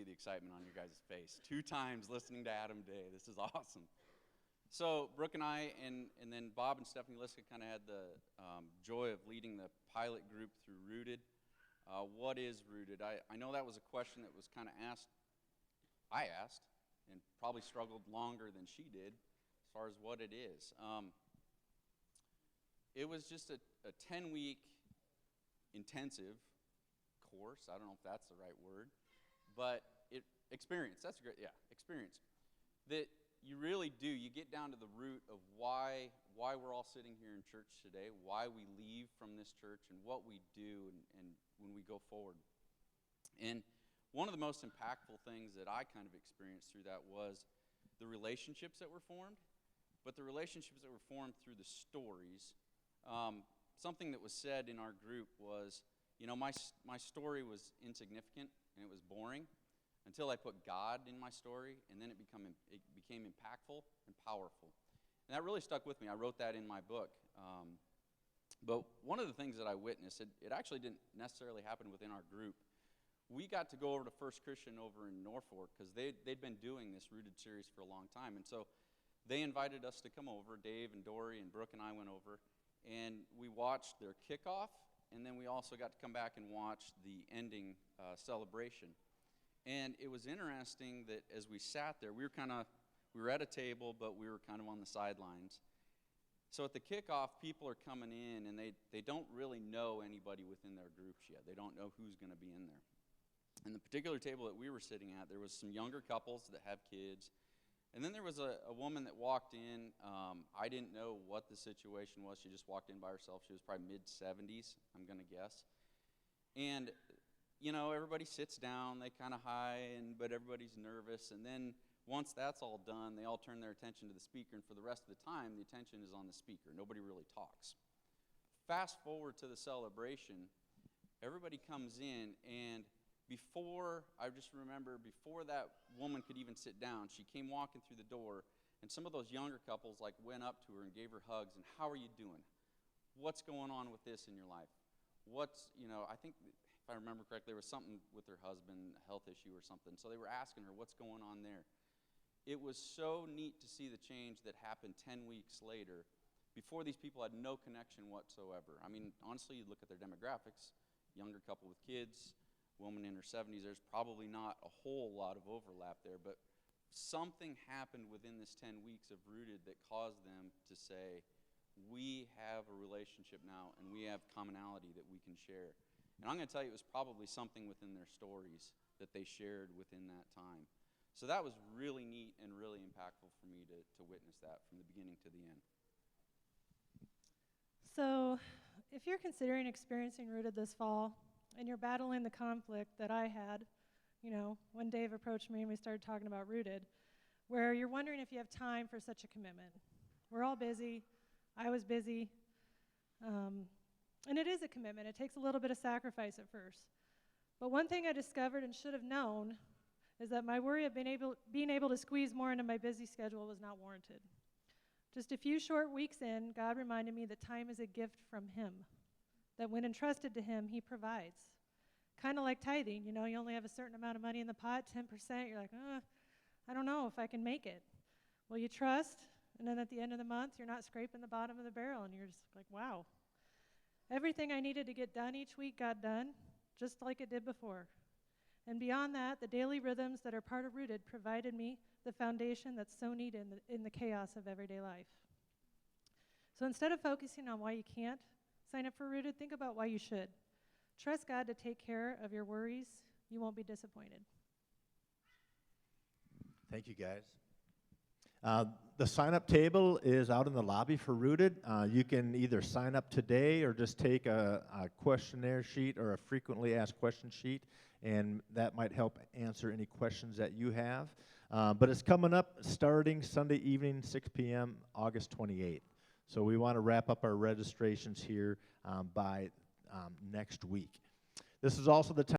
see the excitement on your guys' face. 2 times listening to Adam Day. This is awesome. So Brooke and I, and then Bob and Stephanie Liska kind of had the joy of leading the pilot group through Rooted. What is Rooted? I know that was a question that was kind of I asked, and probably struggled longer than she did as far as what it is. It was just a 10-week intensive course. I don't know if that's the right word, but experience. That's a great, experience. That you really do. You get down to the root of why we're all sitting here in church today, why we leave from this church, and what we do, and when we go forward. And one of the most impactful things that I kind of experienced through that was the relationships that were formed, but the relationships that were formed through the stories. Something that was said in our group was, my story was insignificant and it was boring until I put God in my story, and then it became impactful and powerful. And that really stuck with me. I wrote that in my book. But one of the things that I witnessed, it actually didn't necessarily happen within our group. We got to go over to First Christian over in Norfolk because they'd been doing this Rooted series for a long time. And so they invited us to come over. Dave and Dory and Brooke and I went over, and we watched their kickoff, and then we also got to come back and watch the ending celebration. And it was interesting that as we sat there, we were at a table, but we were kind of on the sidelines. So at the kickoff, people are coming in, and they don't really know anybody within their groups yet. They don't know who's going to be in there. And the particular table that we were sitting at, there was some younger couples that have kids. And then there was a woman that walked in. I didn't know what the situation was. She just walked in by herself. She was probably mid-70s, I'm going to guess. And everybody sits down, they kind of hi, but everybody's nervous. And then once that's all done, they all turn their attention to the speaker, and for the rest of the time, the attention is on the speaker. Nobody really talks. Fast forward to the celebration, everybody comes in, and I just remember before that woman could even sit down, she came walking through the door, and some of those younger couples went up to her and gave her hugs, and how are you doing? What's going on with this in your life? I think, if I remember correctly, there was something with her husband, a health issue or something. So they were asking her, what's going on there? It was so neat to see the change that happened 10 weeks later. Before, these people had no connection whatsoever. I mean, honestly, you look at their demographics, younger couple with kids, woman in her 70s, there's probably not a whole lot of overlap there, but something happened within this 10 weeks of Rooted that caused them to say, we have a relationship now, and we have commonality that we can share. And I'm going to tell you, it was probably something within their stories that they shared within that time. So that was really neat and really impactful for me to witness that from the beginning to the end. So if you're considering experiencing Rooted this fall, and you're battling the conflict that I had, when Dave approached me and we started talking about Rooted, where you're wondering if you have time for such a commitment. We're all busy. I was busy. And it is a commitment. It takes a little bit of sacrifice at first. But one thing I discovered and should have known is that my worry of being able to squeeze more into my busy schedule was not warranted. Just a few short weeks in, God reminded me that time is a gift from Him, that when entrusted to Him, He provides. Kind of like tithing, you only have a certain amount of money in the pot, 10%, you're like, I don't know if I can make it. Well, you trust, and then at the end of the month, you're not scraping the bottom of the barrel, and you're just like, wow. Everything I needed to get done each week got done, just like it did before. And beyond that, the daily rhythms that are part of Rooted provided me the foundation that's so needed in the chaos of everyday life. So instead of focusing on why you can't sign up for Rooted, think about why you should. Trust God to take care of your worries. You won't be disappointed. Thank you, guys. The sign-up table is out in the lobby for Rooted. You can either sign up today or just take a questionnaire sheet or a frequently asked question sheet, and that might help answer any questions that you have. But it's coming up starting Sunday evening, 6 p.m., August 28th. So we want to wrap up our registrations here by next week. This is also the time